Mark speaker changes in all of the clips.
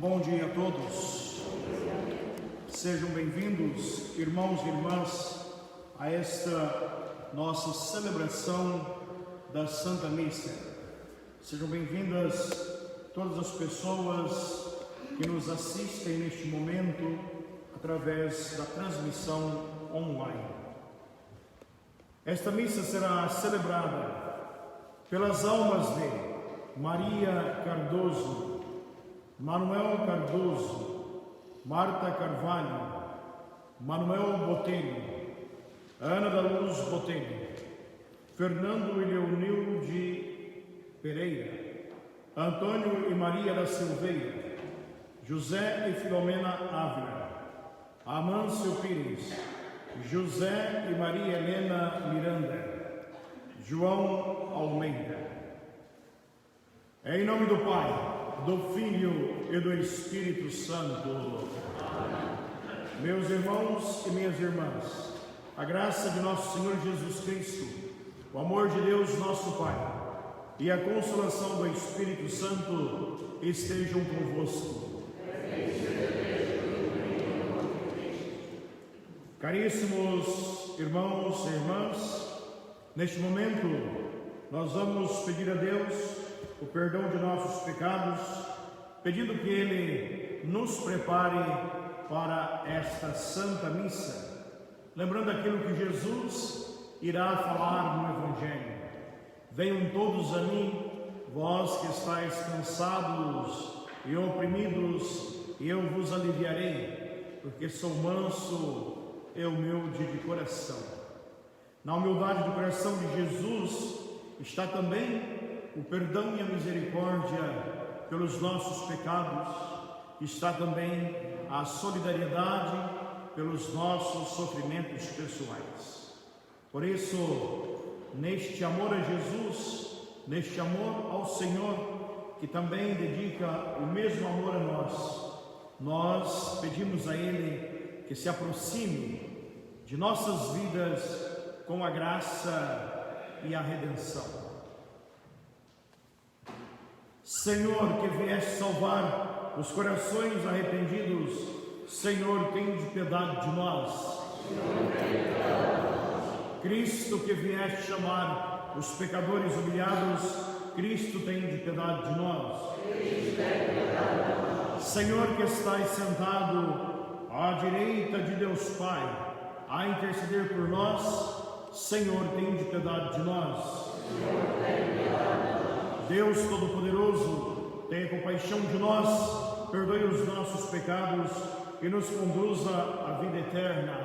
Speaker 1: bom dia a todos. Sejam bem-vindos, irmãos e irmãs, a esta nossa celebração da Santa Missa. Sejam bem-vindas todas as pessoas que nos assistem neste momento através da transmissão online. Esta missa será celebrada pelas almas de Maria Cardoso, Manuel Cardoso, Marta Carvalho, Manuel Botelho, Ana da Luz Botelho, Fernando e Leonilde Pereira, Antônio e Maria da Silveira, José e Filomena Ávila, Amâncio Pires, José e Maria Helena Miranda, João Almeida. Em nome do Pai, do Filho e do Espírito Santo. Amém. Meus irmãos e minhas irmãs, a graça de nosso Senhor Jesus Cristo, o amor de Deus nosso Pai e a consolação do Espírito Santo estejam convosco. Caríssimos irmãos e irmãs, neste momento nós vamos pedir a Deus o perdão de nossos pecados, pedindo que Ele nos prepare para esta Santa Missa, lembrando aquilo que Jesus irá falar no Evangelho. Venham todos a mim, vós que estáis cansados e oprimidos, e eu vos aliviarei, porque sou manso e humilde de coração. Na humildade do coração de Jesus está também o perdão e a misericórdia pelos nossos pecados, está também a solidariedade pelos nossos sofrimentos pessoais. Por isso, neste amor a Jesus, neste amor ao Senhor, que também dedica o mesmo amor a nós pedimos a Ele que se aproxime de nossas vidas com a graça e a redenção. Senhor, que vieste salvar os corações arrependidos, Senhor, tende piedade de nós. Cristo, que vieste chamar os pecadores humilhados, Cristo, tende piedade de nós. Senhor, que estais sentado à direita de Deus Pai, a interceder por nós, Senhor, tende piedade de nós. Deus Todo-Poderoso, tenha compaixão de nós, perdoe os nossos pecados e nos conduza à vida eterna.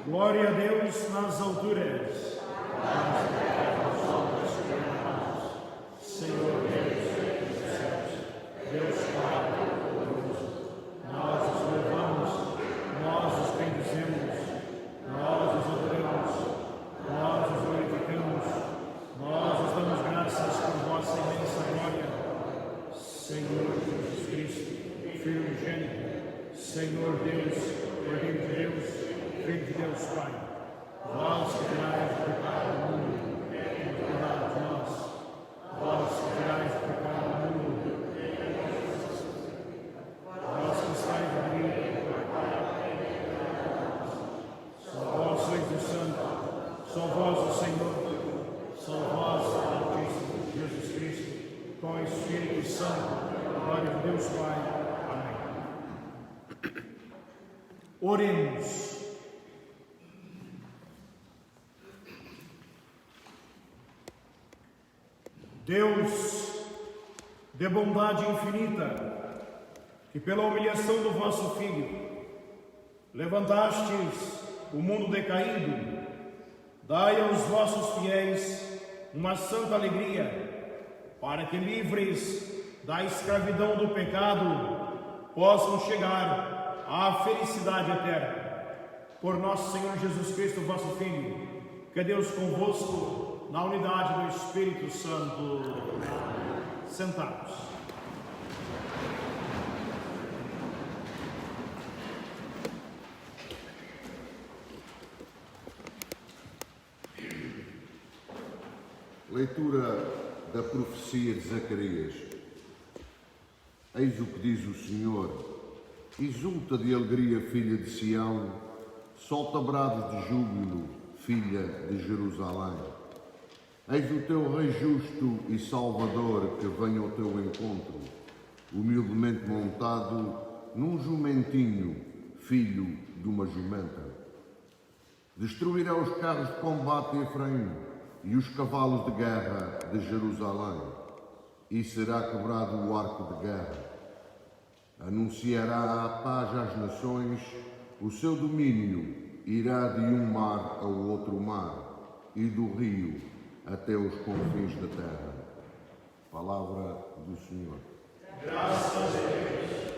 Speaker 1: Glória a Deus nas alturas. Senhor Deus dos céus, Deus Pai Todo-Poderoso, nós os louvamos, nós os bendizemos, nós os adoramos, nós os glorificamos, nós os damos graças por vossa imensa glória. Senhor Jesus Cristo, Filho unigênito, Senhor Deus, Cordeiro de Deus, Filho de Deus Pai, vós que tirais o pecado do mundo, tenha piedade de nós. Vós que tirais o pecado do mundo, vós que estáis à direita do Pai, só vós sois o Santo, só vós o Senhor, só vós o Altíssimo Jesus Cristo, com o Espírito Santo, glória de Deus Pai. Amém. Oremos. Deus, de bondade infinita, que pela humilhação do vosso Filho levantastes o mundo decaído, dai aos vossos fiéis uma santa alegria, para que, livres da escravidão do pecado, possam chegar à felicidade eterna. Por nosso Senhor Jesus Cristo, vosso Filho, que é Deus convosco, na unidade do Espírito Santo. Sentados.
Speaker 2: Leitura da profecia de Zacarias. Eis o que diz o Senhor: exulta de alegria, filha de Sião, solta brados de júbilo, filha de Jerusalém. Eis o teu Rei justo e Salvador que vem ao teu encontro, humildemente montado num jumentinho, filho de uma jumenta. Destruirá os carros de combate de Efraim e os cavalos de guerra de Jerusalém, e será quebrado o arco de guerra. Anunciará a paz às nações, o seu domínio irá de um mar ao outro mar, e do rio até os confins da terra. Palavra do Senhor.
Speaker 1: Graças a Deus.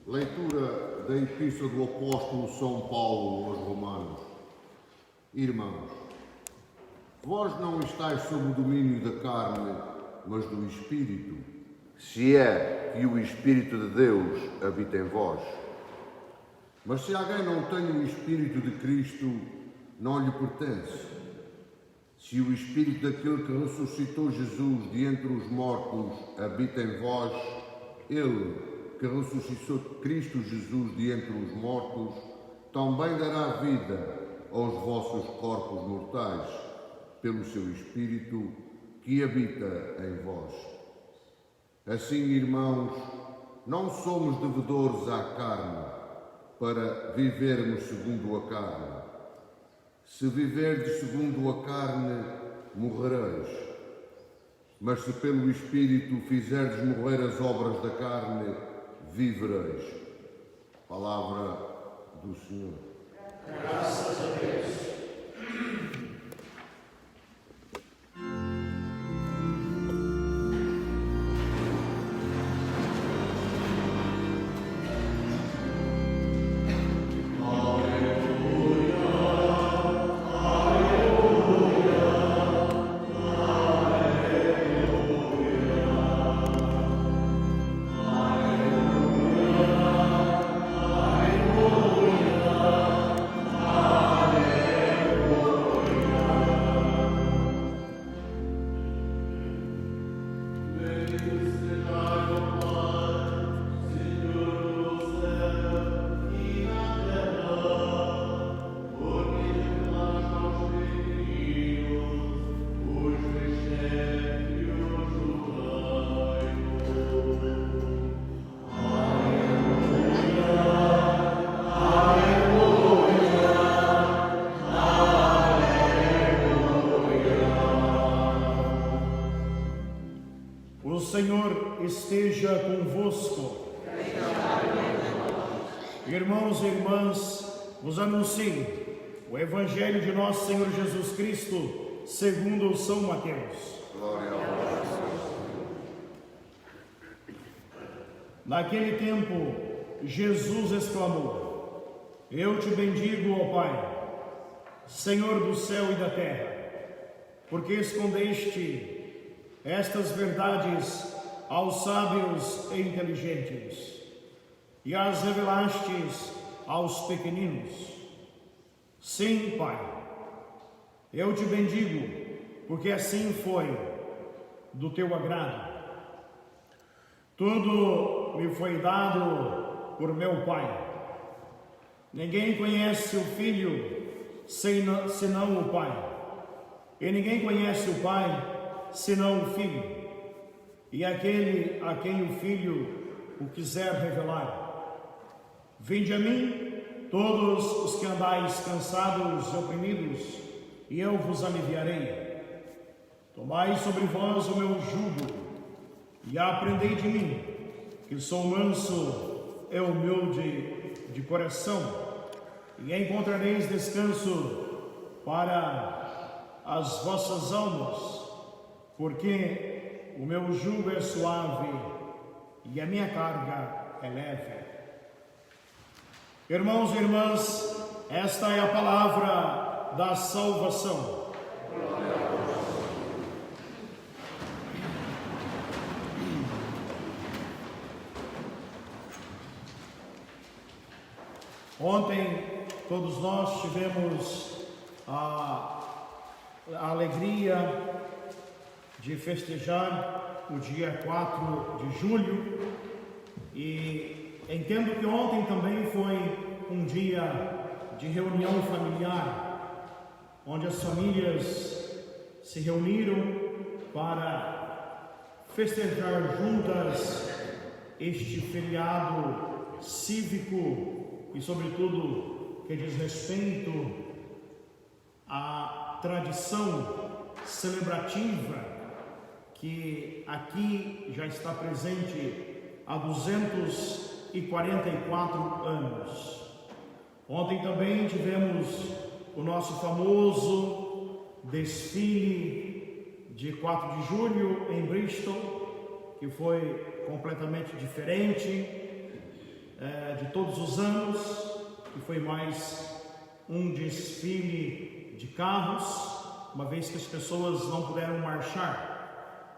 Speaker 2: Leitura da Epístola do Apóstolo São Paulo aos Romanos. Irmãos, vós não estáis sob o domínio da carne, mas do Espírito, se é que o Espírito de Deus habita em vós. Mas se alguém não tem o Espírito de Cristo, não lhe pertence. Se o Espírito daquele que ressuscitou Jesus de entre os mortos habita em vós, ele que ressuscitou Cristo Jesus de entre os mortos, também dará vida aos vossos corpos mortais, pelo seu Espírito que habita em vós. Assim, irmãos, não somos devedores à carne, para vivermos segundo a carne. Se viverdes segundo a carne, morrereis. Mas se pelo Espírito fizerdes morrer as obras da carne, vivereis. Palavra do Senhor.
Speaker 1: Graças a Deus. O Senhor esteja convosco. Irmãos e irmãs, vos anuncio o Evangelho de nosso Senhor Jesus Cristo, segundo São Mateus.
Speaker 2: Glória a vós.
Speaker 1: Naquele tempo, Jesus exclamou: Eu te bendigo, ó Pai, Senhor do céu e da terra, porque escondeste estas verdades aos sábios e inteligentes e as revelastes aos pequeninos. Sim, Pai, eu te bendigo, porque assim foi do teu agrado. Tudo me foi dado por meu Pai. Ninguém conhece o Filho senão o Pai, e ninguém conhece o Pai senão o Filho, e aquele a quem o Filho o quiser revelar. Vinde a mim, todos os que andais cansados e oprimidos, e eu vos aliviarei. Tomai sobre vós o meu jugo, e aprendei de mim, que sou manso e humilde de coração, e encontrareis descanso para as vossas almas, porque o meu jugo é suave e a minha carga é leve. Irmãos e irmãs, esta é a palavra da salvação. Ontem todos nós tivemos a alegria de festejar o dia 4 de julho, e entendo que ontem também foi um dia de reunião familiar, onde as famílias se reuniram para festejar juntas este feriado cívico e, sobretudo, que diz respeito à tradição celebrativa que aqui já está presente há 244 anos. Ontem também tivemos o nosso famoso desfile de 4 de julho em Bristol, que foi completamente diferente de todos os anos, que foi mais um desfile de carros, uma vez que as pessoas não puderam marchar.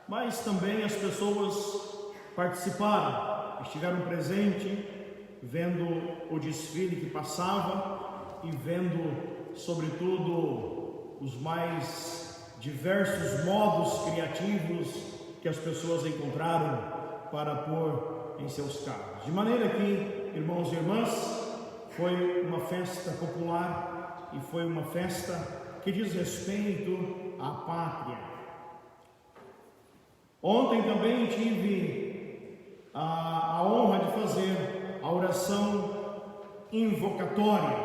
Speaker 1: Mas também as pessoas participaram, estiveram presentes, vendo o desfile que passava e vendo, sobretudo, os mais diversos modos criativos que as pessoas encontraram para pôr em seus carros. De maneira que, irmãos e irmãs, foi uma festa popular e foi uma festa que diz respeito à pátria. Ontem também tive a honra de fazer a oração invocatória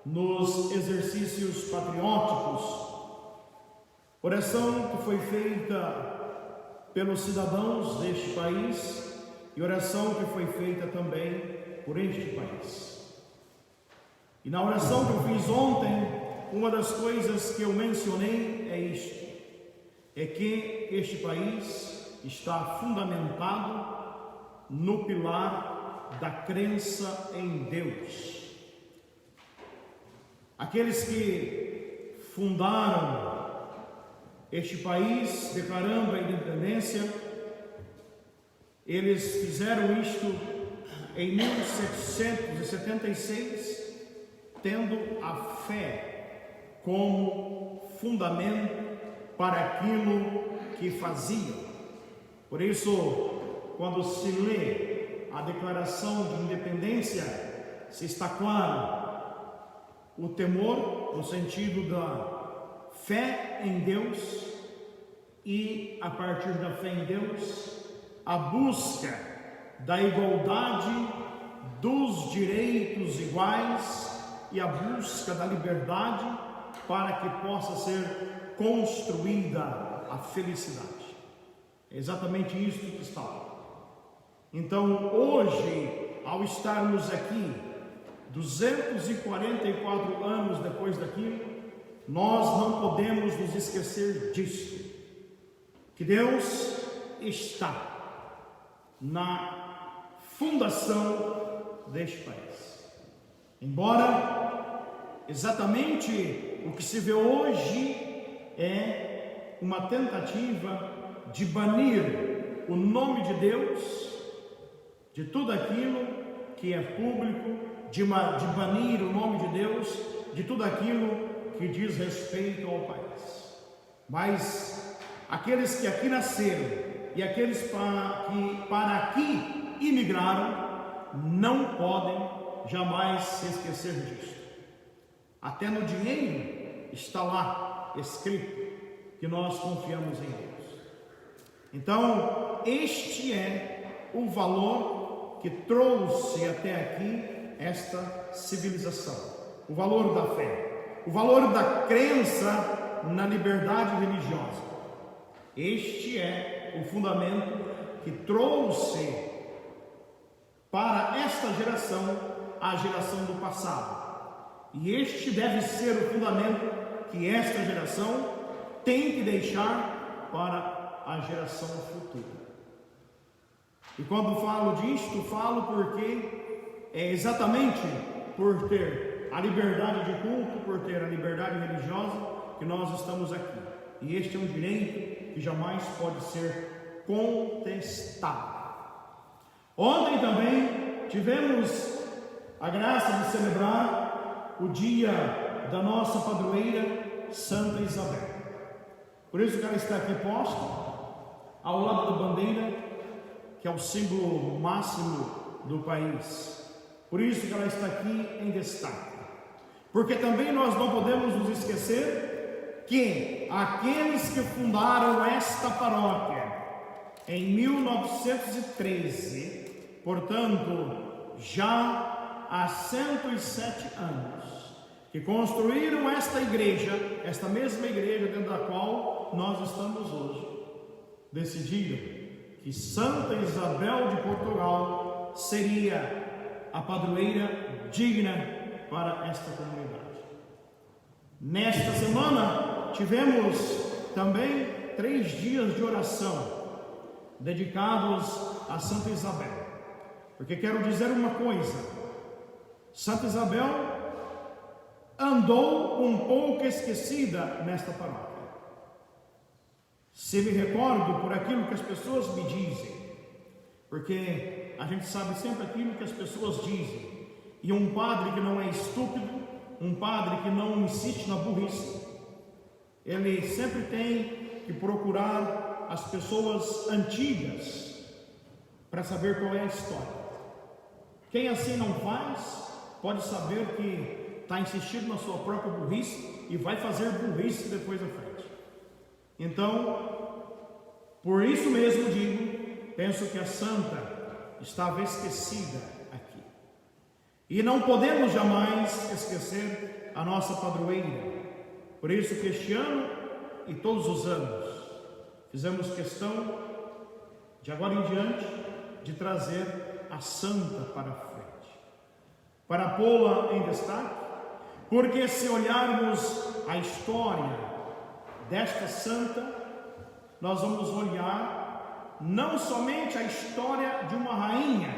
Speaker 1: nos exercícios patrióticos, oração que foi feita pelos cidadãos deste país e oração que foi feita também por este país. E na oração que eu fiz ontem, uma das coisas que eu mencionei é isto: é que este país está fundamentado no pilar da crença em Deus. Aqueles que fundaram este país, declarando a independência, eles fizeram isto em 1776, tendo a fé como fundamento para aquilo que faziam. Por isso, quando se lê a declaração de independência, se está claro o temor no sentido da fé em Deus e, a partir da fé em Deus, a busca da igualdade, dos direitos iguais e a busca da liberdade para que possa ser construída a felicidade. É exatamente isso que está lá. Então, hoje, ao estarmos aqui, 244 anos depois daquilo, nós não podemos nos esquecer disso, que Deus está na fundação deste país. Embora exatamente o que se vê hoje é uma tentativa de banir o nome de Deus de tudo aquilo que é público, de banir o nome de Deus de tudo aquilo que diz respeito ao país. Mas aqueles que aqui nasceram e aqueles que para aqui imigraram não podem jamais se esquecer disso. Até no dinheiro está lá escrito que nós confiamos em Deus. Então, este é o valor que trouxe até aqui esta civilização, o valor da fé, o valor da crença na liberdade religiosa. Este é o fundamento que trouxe para esta geração a geração do passado, e este deve ser o fundamento que esta geração tem que deixar para a geração futura. E quando falo disto, falo porque é exatamente por ter a liberdade de culto, por ter a liberdade religiosa, que nós estamos aqui. E este é um direito que jamais pode ser contestado. Ontem também tivemos a graça de celebrar o dia da nossa padroeira Santa Isabel. Por isso que ela está aqui posta, ao lado da bandeira, que é o símbolo máximo do país. Por isso que ela está aqui em destaque. Porque também nós não podemos nos esquecer que aqueles que fundaram esta paróquia em 1913, portanto, já há 107 anos, que construíram esta igreja, esta mesma igreja dentro da qual nós estamos hoje, decidiram que Santa Isabel de Portugal seria a padroeira digna para esta comunidade. Nesta semana tivemos também 3 dias de oração dedicados a Santa Isabel, porque quero dizer uma coisa: Santa Isabel andou um pouco esquecida nesta paróquia. Se me recordo por aquilo que as pessoas me dizem, porque a gente sabe sempre aquilo que as pessoas dizem, e um padre que não é estúpido, um padre que não insiste na burrice, ele sempre tem que procurar as pessoas antigas para saber qual é a história. Quem assim não faz, pode saber que está insistindo na sua própria burrice e vai fazer burrice depois da frente. Então, por isso mesmo digo, penso que a santa estava esquecida aqui. E não podemos jamais esquecer a nossa padroeira. Por isso que este ano e todos os anos fizemos questão de agora em diante, de trazer a santa para a frente, para pô-la em destaque, porque se olharmos a história desta santa, nós vamos olhar não somente a história de uma rainha,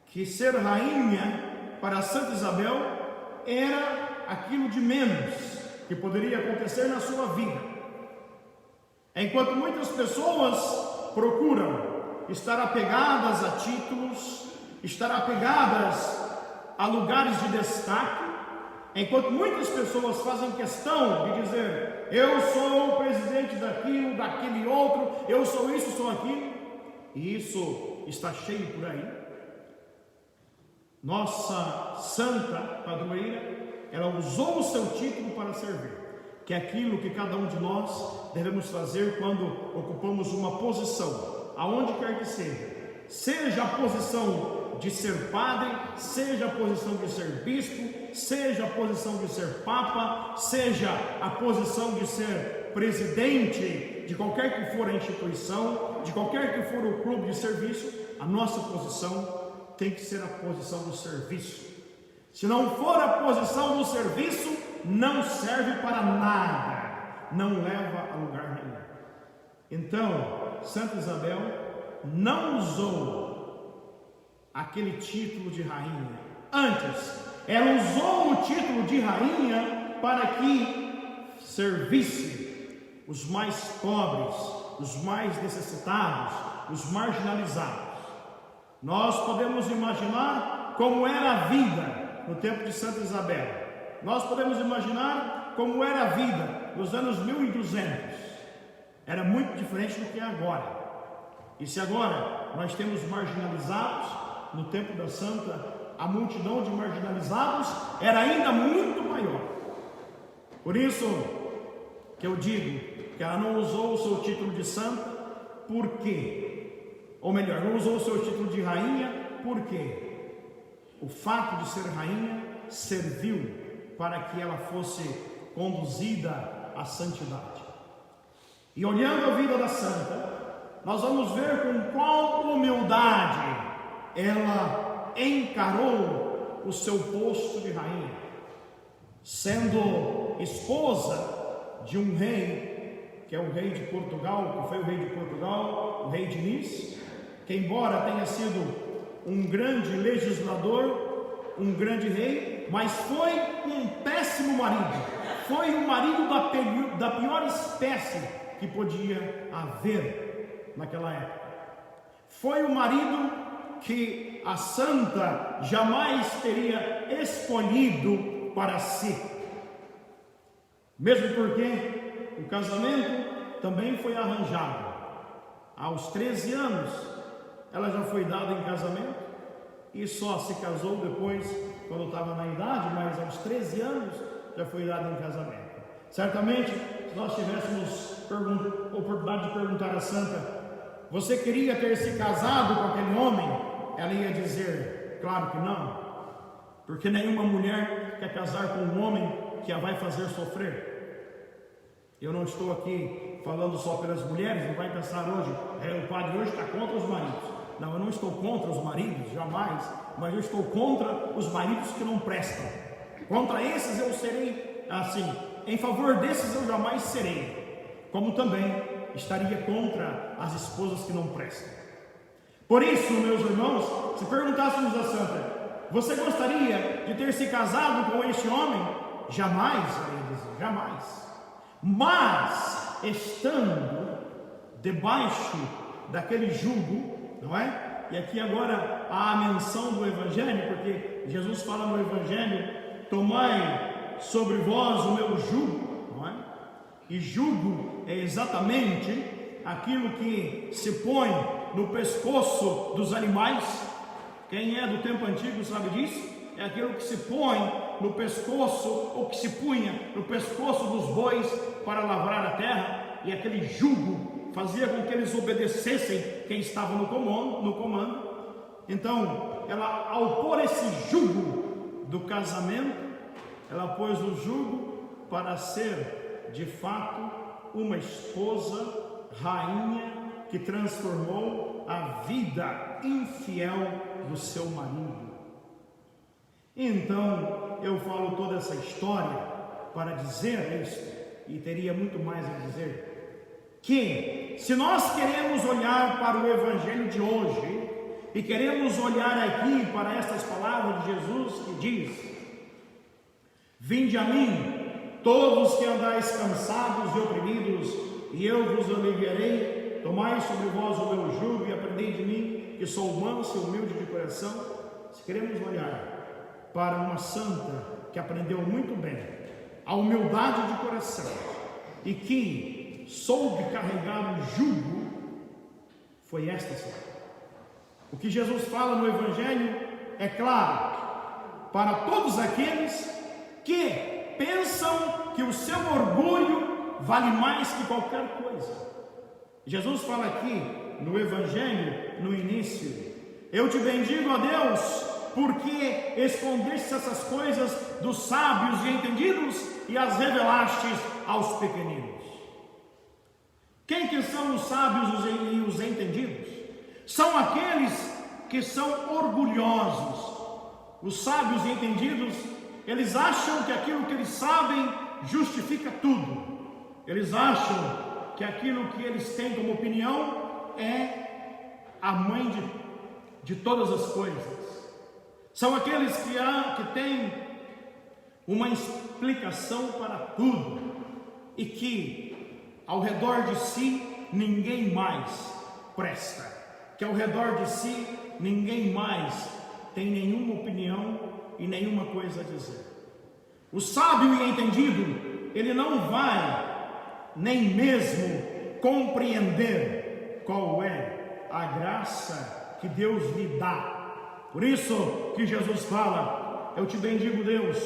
Speaker 1: que ser rainha para Santa Isabel era aquilo de menos que poderia acontecer na sua vida. Enquanto muitas pessoas procuram estar apegadas a títulos, estar apegadas a lugares de destaque, enquanto muitas pessoas fazem questão de dizer: eu sou o presidente daquilo, daquele outro, eu sou isso, sou aquilo, e isso está cheio por aí. Nossa santa padroeira, ela usou o seu título para servir, que é aquilo que cada um de nós devemos fazer quando ocupamos uma posição, aonde quer que seja a posição de ser padre, seja a posição de ser bispo, seja a posição de ser papa, seja a posição de ser presidente de qualquer que for a instituição, de qualquer que for o clube de serviço, a nossa posição tem que ser a posição do serviço. Se não for a posição do serviço, não serve para nada, não leva a lugar nenhum. Então, Santa Isabel não usou aquele título de rainha. Antes, ela usou o título de rainha para que servisse os mais pobres, os mais necessitados, os marginalizados. Nós podemos imaginar como era a vida no tempo de Santa Isabel. Nós podemos imaginar como era a vida nos anos 1200. Era muito diferente do que é agora. E se agora nós temos marginalizados, no tempo da Santa, a multidão de marginalizados era ainda muito maior. Por isso que eu digo que ela não usou o seu título de santa, por quê? Ou melhor, não usou o seu título de rainha, porque o fato de ser rainha serviu para que ela fosse conduzida à santidade. E olhando a vida da santa, nós vamos ver com qual humildade ela encarou o seu posto de rainha, sendo esposa de um rei, que é o rei de Portugal, que foi o rei de Portugal, o rei de Nice, que embora tenha sido um grande legislador, um grande rei, mas foi um péssimo marido, foi o marido da pior espécie que podia haver naquela época. Foi o marido que a santa jamais teria escolhido para si, mesmo porque o casamento também foi arranjado. Aos 13 anos ela já foi dada em casamento e só se casou depois, quando estava na idade, mas aos 13 anos já foi dada em casamento. Certamente, se nós tivéssemos oportunidade de perguntar à santa: você queria ter se casado com aquele homem? Ela ia dizer: claro que não, porque nenhuma mulher quer casar com um homem que a vai fazer sofrer. Eu não estou aqui falando só pelas mulheres, não vai pensar hoje, o padre hoje está contra os maridos. Não, eu não estou contra os maridos, jamais, mas eu estou contra os maridos que não prestam. Contra esses eu serei assim, em favor desses eu jamais serei, como também estaria contra as esposas que não prestam. Por isso, meus irmãos, se perguntássemos à santa: você gostaria de ter se casado com este homem? Jamais, ela ia dizer, jamais. Mas, estando debaixo daquele jugo, não é? E aqui agora há a menção do Evangelho, porque Jesus fala no Evangelho: tomai sobre vós o meu jugo, não é? E jugo é exatamente aquilo que se põe no pescoço dos animais. Quem é do tempo antigo sabe disso. É aquilo que se põe no pescoço, ou que se punha no pescoço dos bois para lavrar a terra, e aquele jugo fazia com que eles obedecessem quem estava no comando. Então, ela, ao pôr esse jugo do casamento, ela pôs o jugo para ser, de fato, uma esposa, rainha que transformou a vida infiel do seu marido. Então, eu falo toda essa história para dizer isso, e teria muito mais a dizer, que se nós queremos olhar para o Evangelho de hoje, e queremos olhar aqui para estas palavras de Jesus que diz: vinde a mim, todos que andais cansados e oprimidos, e eu vos aliviarei. Tomai sobre vós o meu jugo e aprendei de mim, que sou manso e humilde de coração. Se queremos olhar para uma santa que aprendeu muito bem a humildade de coração e que soube carregar o jugo, foi esta santa. O que Jesus fala no Evangelho é claro para todos aqueles que pensam que o seu orgulho vale mais que qualquer coisa. Jesus fala aqui no Evangelho, no início: eu te bendigo, ó Deus, porque escondeste essas coisas dos sábios e entendidos e as revelastes aos pequeninos. Quem que são os sábios e os entendidos? São aqueles que são orgulhosos. Os sábios e entendidos, eles acham que aquilo que eles sabem justifica tudo. Eles acham que aquilo que eles têm como opinião é a mãe de todas as coisas. São aqueles que têm uma explicação para tudo e que ao redor de si ninguém mais presta, que ao redor de si ninguém mais tem nenhuma opinião e nenhuma coisa a dizer. O sábio e entendido, ele não vai nem mesmo compreender qual é a graça que Deus lhe dá. Por isso que Jesus fala: eu te bendigo, Deus,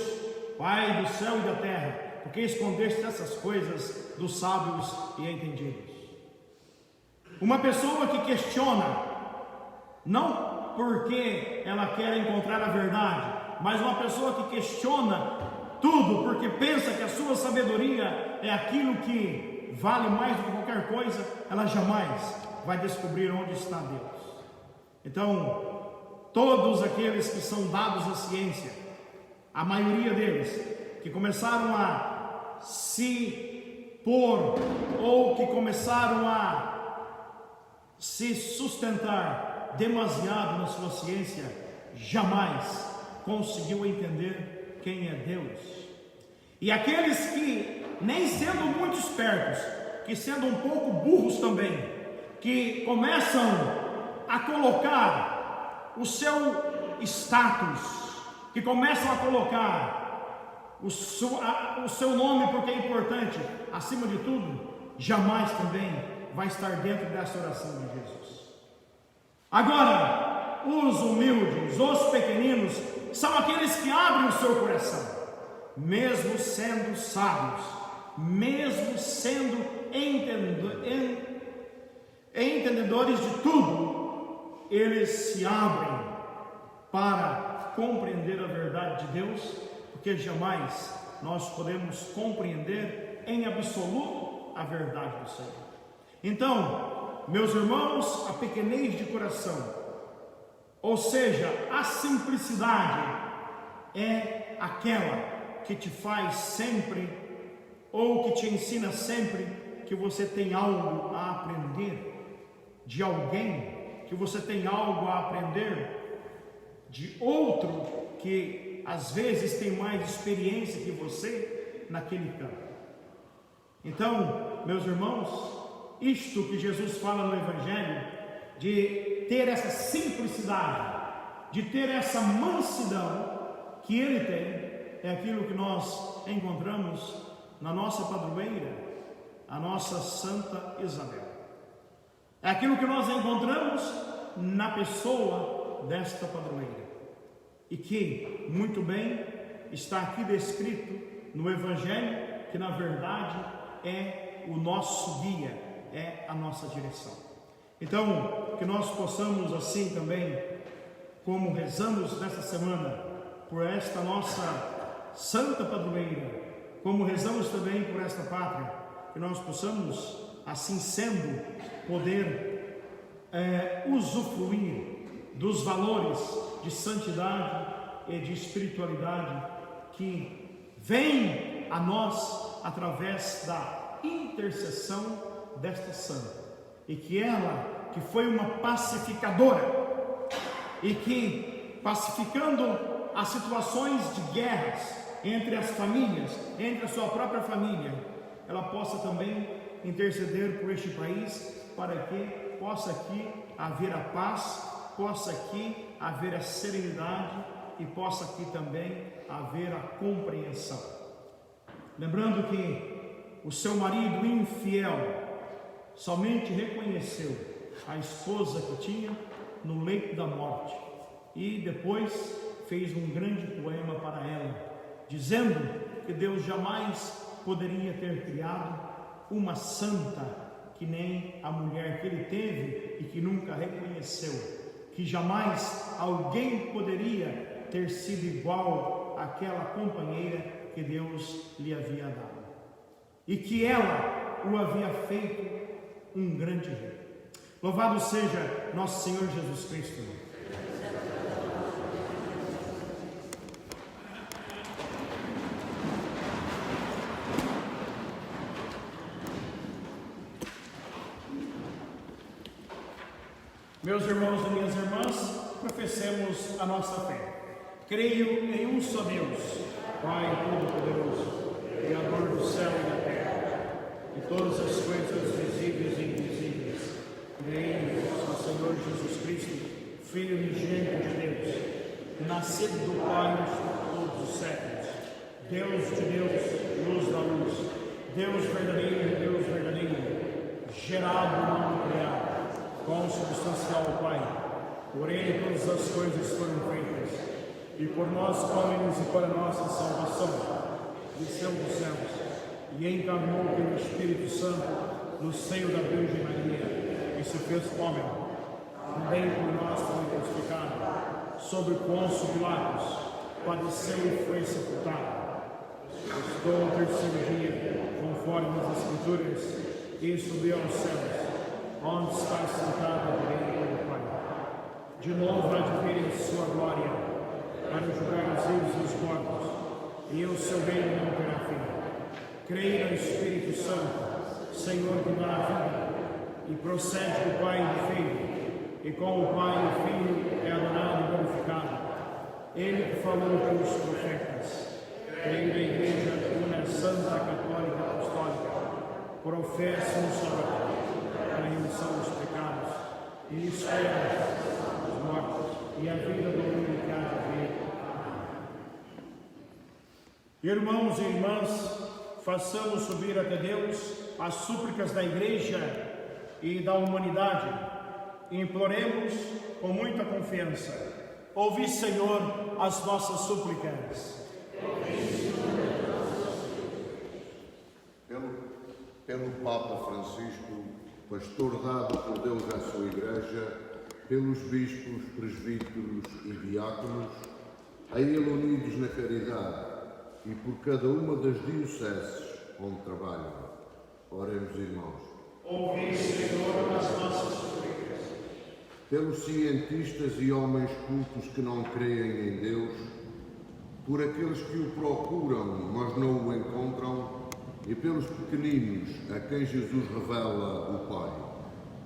Speaker 1: Pai do céu e da terra, porque escondeste essas coisas dos sábios e entendidos. Uma pessoa que questiona, não porque ela quer encontrar a verdade, mas uma pessoa que questiona tudo porque pensa que a sua sabedoria é aquilo que vale mais do que qualquer coisa, ela jamais vai descobrir onde está Deus. Então, todos aqueles que são dados à ciência, a maioria deles, que começaram a se pôr ou que começaram a se sustentar demasiado na sua ciência, jamais conseguiu entender quem é Deus. E aqueles que, nem sendo muito espertos, que sendo um pouco burros também, que começam a colocar o seu status, que começam a colocar o seu nome porque é importante, acima de tudo, jamais também vai estar dentro dessa oração de Jesus. Agora, os humildes, os pequeninos, são aqueles que abrem o seu coração, mesmo sendo sábios, mesmo sendo entendedores de tudo, eles se abrem para compreender a verdade de Deus, porque jamais nós podemos compreender em absoluto a verdade do Senhor. Então, meus irmãos, a pequenez de coração, ou seja, a simplicidade, é aquela que te faz sempre, ou que te ensina sempre, que você tem algo a aprender de alguém, que você tem algo a aprender de outro que às vezes tem mais experiência que você naquele campo. Então, meus irmãos, isto que Jesus fala no Evangelho, de ter essa simplicidade, de ter essa mansidão que ele tem, é aquilo que nós encontramos na nossa padroeira, a nossa Santa Isabel. É aquilo que nós encontramos na pessoa desta padroeira, e que muito bem está aqui descrito no Evangelho, que na verdade é o nosso guia, é a nossa direção. Então, que nós possamos assim também, como rezamos nesta semana por esta nossa Santa Padroeira, como rezamos também por esta pátria, que nós possamos, assim sendo, poder usufruir dos valores de santidade e de espiritualidade que vem a nós através da intercessão desta santa, e que ela, que foi uma pacificadora, e que pacificando as situações de guerras entre as famílias, entre a sua própria família, ela possa também interceder por este país, para que possa aqui haver a paz, possa aqui haver a serenidade e possa aqui também haver a compreensão. Lembrando que o seu marido infiel somente reconheceu a esposa que tinha no leito da morte, e depois fez um grande poema para ela, dizendo que Deus jamais poderia ter criado uma santa que nem a mulher que ele teve e que nunca reconheceu, que jamais alguém poderia ter sido igual àquela companheira que Deus lhe havia dado, e que ela o havia feito um grande rei. Louvado seja nosso Senhor Jesus Cristo. Meus irmãos e minhas irmãs, professemos a nossa fé. Creio em um só Deus, Pai Todo-Poderoso, Criador do céu e da terra, e todas as coisas visíveis e invisíveis. Creio em nosso Senhor Jesus Cristo, Filho unigênito de Deus, nascido do Pai de todos os séculos, Deus de Deus, luz da luz, Deus verdadeiro de Deus verdadeiro, gerado e não criado, consubstancial ao Pai. Por ele todas as coisas foram feitas, e por nós homens e para nossa salvação desceu dos céus e encarnou pelo Espírito Santo no seio da Virgem Maria e se fez homem. Também por nós foi crucificado, sob Pôncio Pilatos, padeceu e foi sepultado. Ressuscitou ao terceiro dia, conforme as Escrituras, e subiu aos céus, onde está sentado à direita do Pai. De novo há de vir em sua glória, para julgar os vivos e os mortos, e o seu reino não terá fim. Creio no Espírito Santo, Senhor que dá a vida, e procede do Pai e do Filho, e com o Pai e o Filho é adorado e glorificado. Ele que falou pelos profetas. Creio na Igreja Una, Santa, Católica, Apostólica, professo um só para a remissão dos pecados, e espera os mortos, e a vida do mundo que há de vir. Irmãos e irmãs, façamos subir até Deus as súplicas da Igreja e da humanidade, e imploremos com muita confiança: ouvi, Senhor, as nossas súplicas.
Speaker 2: Pelo Papa Francisco, pastor dado por Deus à sua Igreja, pelos bispos, presbíteros e diáconos, a ele unidos na caridade, e por cada uma das dioceses onde trabalham. Oremos, irmãos.
Speaker 1: Ouvi, Senhor, as nossas súplicas.
Speaker 2: Pelos cientistas e homens cultos que não creem em Deus, por aqueles que o procuram, mas não o encontram, e pelos pequeninos a quem Jesus revela o Pai.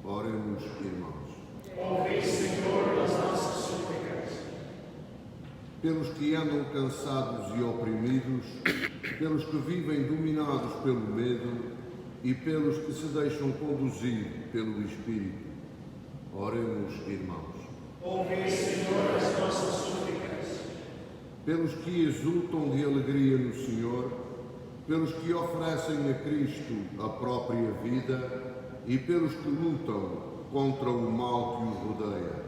Speaker 2: Oremos, irmãos.
Speaker 1: Ouvi, Senhor, as nossas súplicas.
Speaker 2: Pelos que andam cansados e oprimidos, pelos que vivem dominados pelo medo e pelos que se deixam conduzir pelo Espírito. Oremos, irmãos.
Speaker 1: Ouvi, Senhor, as nossas súplicas.
Speaker 2: Pelos que exultam de alegria no Senhor, pelos que oferecem a Cristo a própria vida e pelos que lutam contra o mal que os rodeia.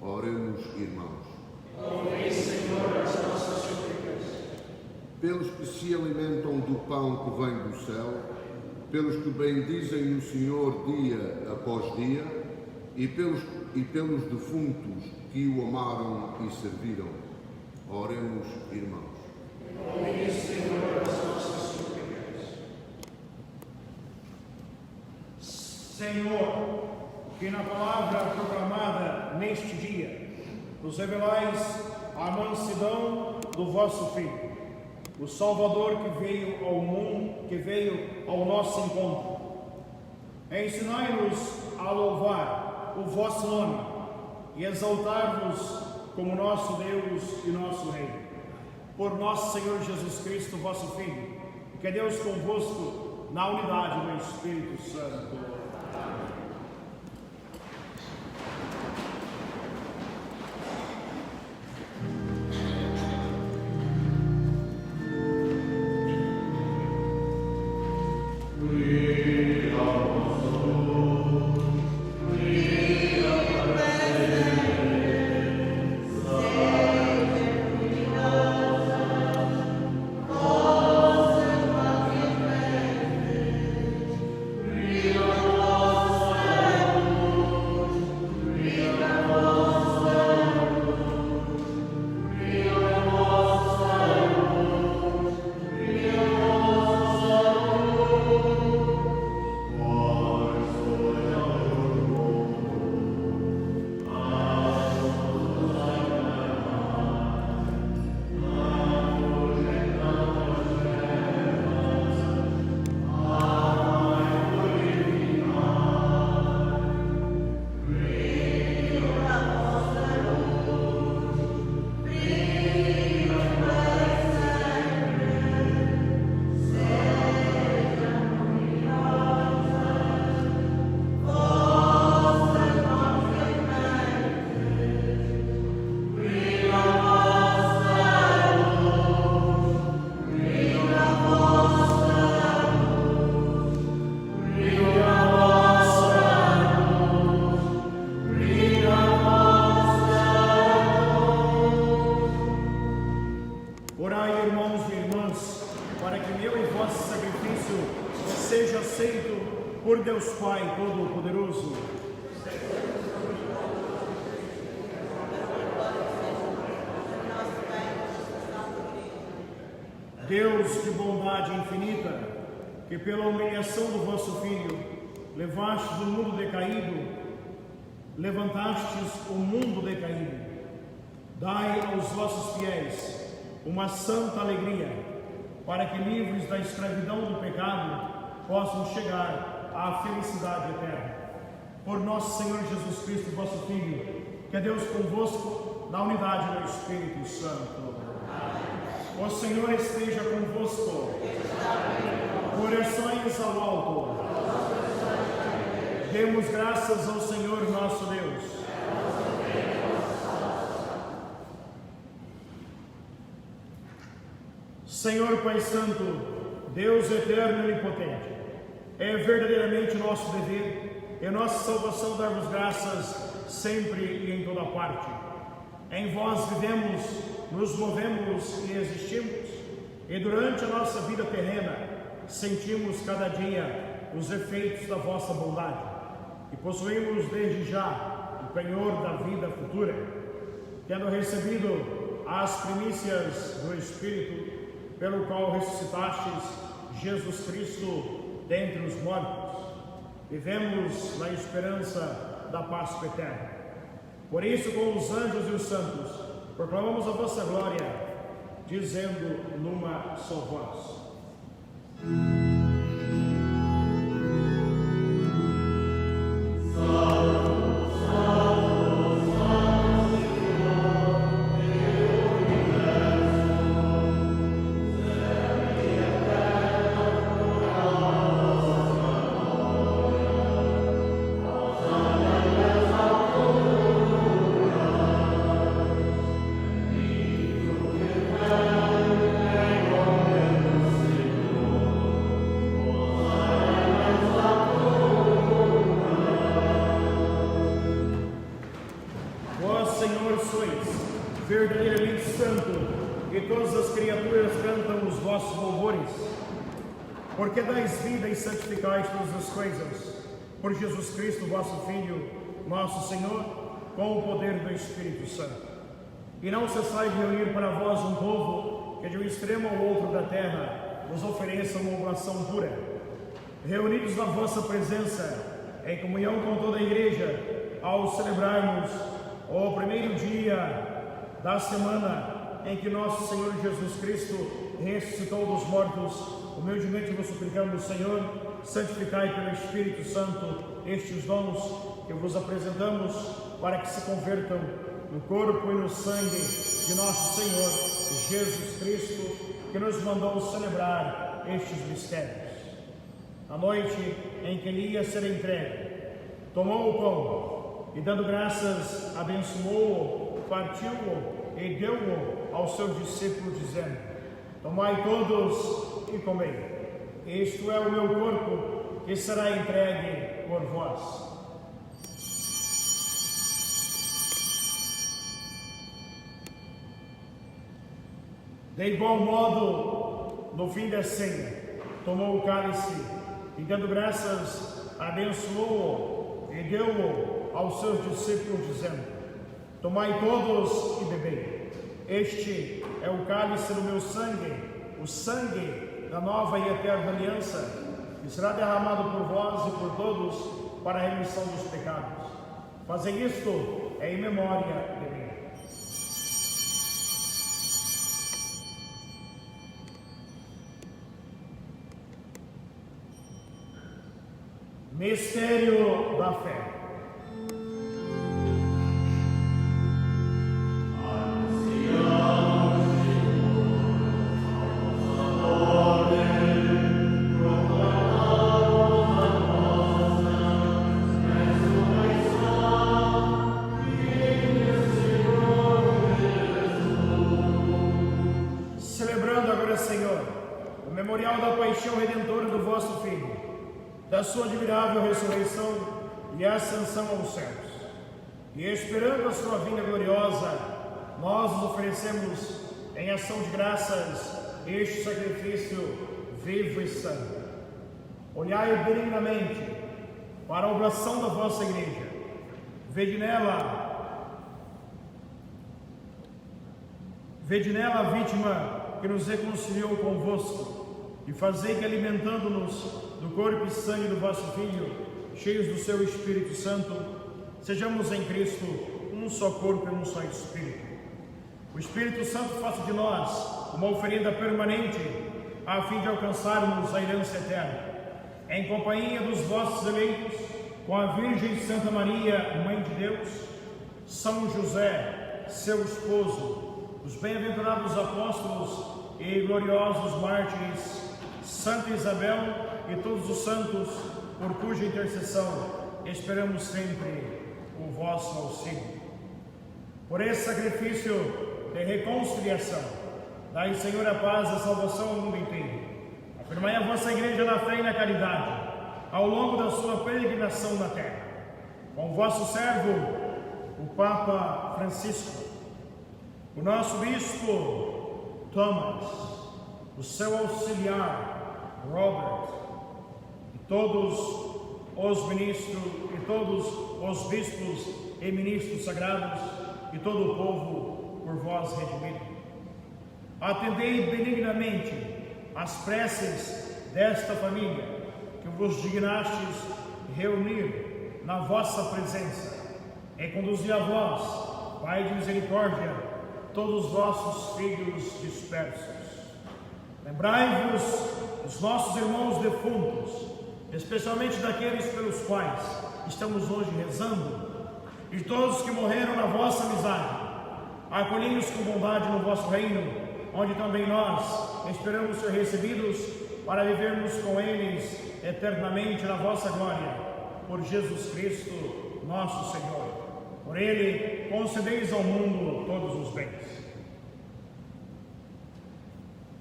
Speaker 2: Oremos, irmãos.
Speaker 1: Ouvi, Senhor, as nossas súplicas.
Speaker 2: Pelos que se alimentam do pão que vem do céu, pelos que bendizem o Senhor dia após dia, e pelos defuntos que o amaram e serviram. Oremos, irmãos.
Speaker 1: Ouvi, Senhor, as nossas súplicas. Senhor, que na palavra proclamada neste dia nos revelais a mansidão do vosso Filho, o Salvador que veio ao mundo, que veio ao nosso encontro. Ensinai-nos a louvar o vosso nome e exaltar-vos como nosso Deus e nosso Rei. Por nosso Senhor Jesus Cristo, vosso Filho, que é Deus convosco na unidade do Espírito Santo. Orai, irmãos e irmãs, para que meu e vosso sacrifício seja aceito por Deus Pai Todo-Poderoso. Deus de bondade infinita, que pela humilhação do vosso Filho levastes o mundo decaído, levantastes o mundo decaído, dai aos vossos fiéis uma santa alegria, para que, livres da escravidão do pecado, possam chegar à felicidade eterna. Por nosso Senhor Jesus Cristo, vosso Filho, que é Deus convosco, na unidade do Espírito Santo. O Senhor esteja convosco. Corações ao alto. Demos graças ao Senhor nosso Deus. Senhor Pai Santo, Deus eterno e onipotente, é verdadeiramente nosso dever e nossa salvação dar-vos graças sempre e em toda parte. Em vós vivemos, nos movemos e existimos, e durante a nossa vida terrena sentimos cada dia os efeitos da vossa bondade e possuímos desde já o penhor da vida futura, tendo recebido as primícias do Espírito, pelo qual ressuscitastes Jesus Cristo dentre os mortos. Vivemos na esperança da Páscoa eterna. Por isso, com os anjos e os santos, proclamamos a vossa glória, dizendo numa só voz: verdadeiramente santo, e todas as criaturas cantam os vossos louvores, porque dais vida e santificais todas as coisas, por Jesus Cristo, vosso Filho, nosso Senhor, com o poder do Espírito Santo. E não cessai de reunir para vós um povo que de um extremo ao outro da terra vos ofereça uma oração pura. Reunidos na vossa presença, em comunhão com toda a igreja, ao celebrarmos o primeiro dia da semana em que nosso Senhor Jesus Cristo ressuscitou dos mortos, humildemente vos suplicamos, Senhor, santificai pelo Espírito Santo estes dons que vos apresentamos, para que se convertam no corpo e no sangue de nosso Senhor Jesus Cristo, que nos mandou celebrar estes mistérios. Na noite em que ele ia ser entregue, tomou o pão e, dando graças, abençoou-o, partiu-o e deu-o aos seus discípulos, dizendo: tomai todos e comei. Isto é o meu corpo, que será entregue por vós. De igual modo, no fim da ceia, tomou o cálice e, dando graças, abençoou-o e deu-o aos seus discípulos, dizendo: tomai todos e bebei. Este é o cálice do meu sangue, o sangue da nova e eterna aliança, que será derramado por vós e por todos para a remissão dos pecados. Fazei isto em memória de mim. Mistério da fé. Celebrando agora, Senhor, o memorial da paixão redentora do vosso Filho, da sua admirável ressurreição e ascensão aos céus, e esperando a sua vinda gloriosa, nós nos oferecemos em ação de graças este sacrifício vivo e santo. Olhai benignamente para a oblação da vossa igreja, vede nela a vítima que nos reconciliou convosco, e fazei que, alimentando-nos do corpo e sangue do vosso Filho, cheios do seu Espírito Santo, sejamos em Cristo um só corpo e um só Espírito. O Espírito Santo faça de nós uma oferenda permanente, a fim de alcançarmos a herança eterna, em companhia dos vossos eleitos, com a Virgem Santa Maria, Mãe de Deus, São José, seu esposo, os bem-aventurados apóstolos e gloriosos mártires, Santa Isabel e todos os santos, por cuja intercessão esperamos sempre o vosso auxílio. Por esse sacrifício de reconciliação, dai, Senhor, a paz e a salvação ao mundo inteiro. Afirmai a vossa igreja na fé e na caridade, ao longo da sua peregrinação na terra. Com o vosso servo, o Papa Francisco, o nosso bispo Thomas, o seu auxiliar Robert, e todos os ministros, e todos os bispos e ministros sagrados, e todo o povo por vós redimido. Atendei benignamente as preces desta família, que vos dignastes reunir na vossa presença, e conduzi a vós, Pai de misericórdia, todos os vossos filhos dispersos. Lembrai-vos dos nossos irmãos defuntos, especialmente daqueles pelos quais estamos hoje rezando, e de todos que morreram na vossa amizade. Acolhei-os com bondade no vosso reino, onde também nós esperamos ser recebidos para vivermos com eles eternamente na vossa glória, por Jesus Cristo, nosso Senhor. Por ele concedeis ao mundo todos os bens.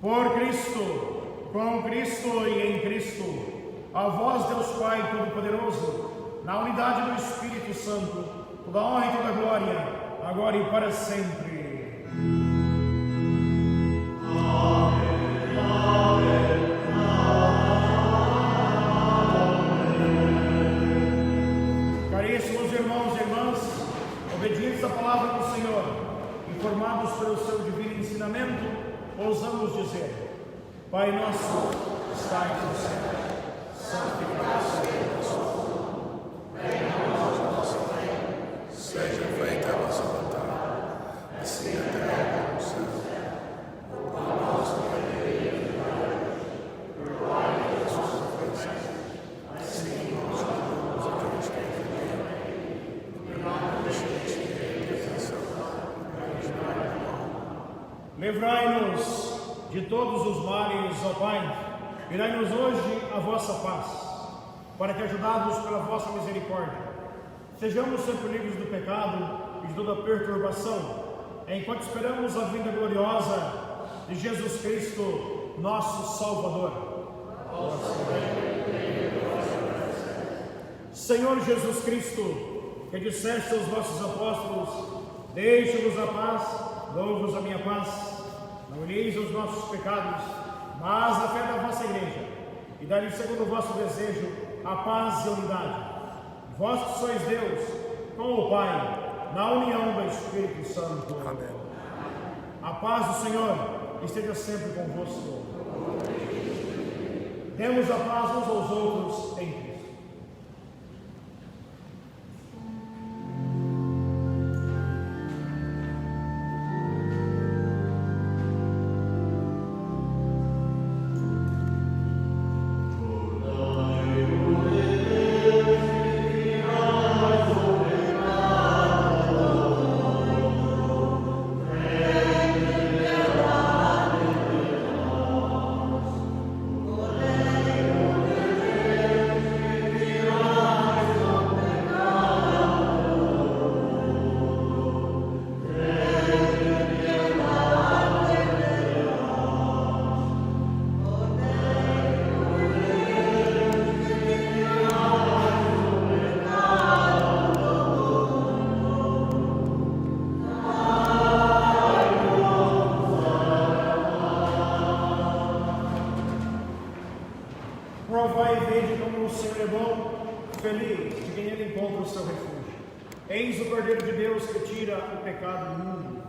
Speaker 1: Por Cristo, com Cristo e em Cristo, a vós, Deus Pai Todo-Poderoso, na unidade do Espírito Santo, toda honra e toda glória, agora e para sempre. Amém, amém, amém. Caríssimos irmãos e irmãs, obedientes à palavra do Senhor, informados pelo seu divino ensinamento, ousamos dizer: Pai nosso, que estais no céu, santificado seja o vosso nome. Livrai-nos de todos os males, ó Pai, e dai-nos hoje a vossa paz, para que, ajudados pela vossa misericórdia, sejamos sempre livres do pecado e de toda perturbação, enquanto esperamos a vinda gloriosa de Jesus Cristo, nosso Salvador. Senhor Jesus Cristo, que disseste aos vossos apóstolos: deixe-vos a paz, dou-vos a minha paz, não olheis os nossos pecados, mas a fé da vossa igreja, e dai-lhe segundo o vosso desejo a paz e a unidade. Vós que sois Deus, com o Pai, na união do Espírito Santo. Amém. A paz do Senhor esteja sempre convosco. Demos a paz uns aos outros em Cristo. Provai e vede como o Senhor é bom, feliz de quem ele encontra o seu refúgio. Eis o Cordeiro de Deus que tira o pecado do mundo.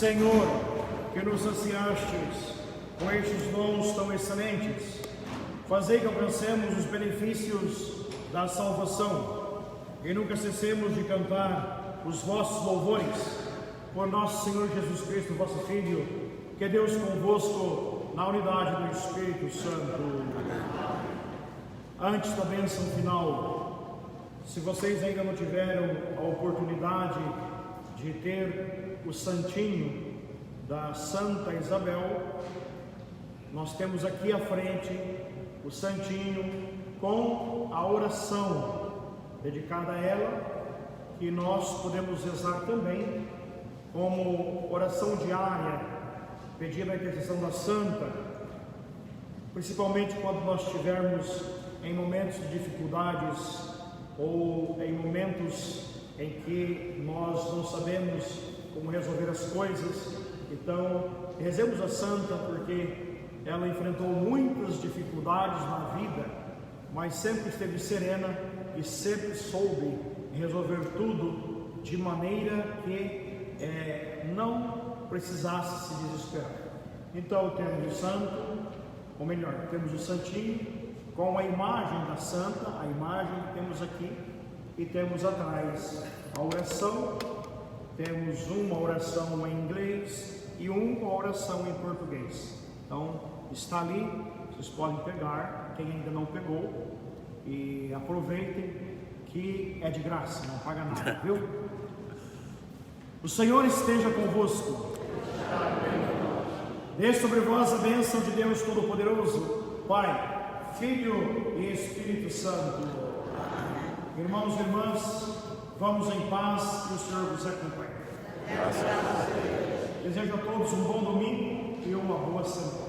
Speaker 1: Senhor, que nos saciastes com estes dons tão excelentes, fazei que alcancemos os benefícios da salvação e nunca cessemos de cantar os vossos louvores por nosso Senhor Jesus Cristo, vosso Filho, que é Deus convosco na unidade do Espírito Santo. Antes da bênção final, se vocês ainda não tiveram a oportunidade de ter o santinho da Santa Isabel, nós temos aqui à frente o santinho com a oração dedicada a ela, que nós podemos rezar também como oração diária, pedindo a intercessão da Santa, principalmente quando nós estivermos em momentos de dificuldades ou em momentos em que nós não sabemos como resolver as coisas. Então, rezemos a Santa, porque ela enfrentou muitas dificuldades na vida, mas sempre esteve serena e sempre soube resolver tudo de maneira que não precisasse se desesperar. Então temos o santo, ou melhor, temos o santinho com a imagem da santa, a imagem que temos aqui, e temos atrás a oração. Temos uma oração em inglês e uma oração em português. Então está ali, vocês podem pegar, quem ainda não pegou, e aproveitem que é de graça, não paga nada, viu? O Senhor esteja convosco. Desça sobre vós a bênção de Deus Todo-Poderoso, Pai, Filho e Espírito Santo. Irmãos e irmãs, vamos em paz, que o Senhor vos acompanhe. Desejo a todos um bom domingo e uma boa semana.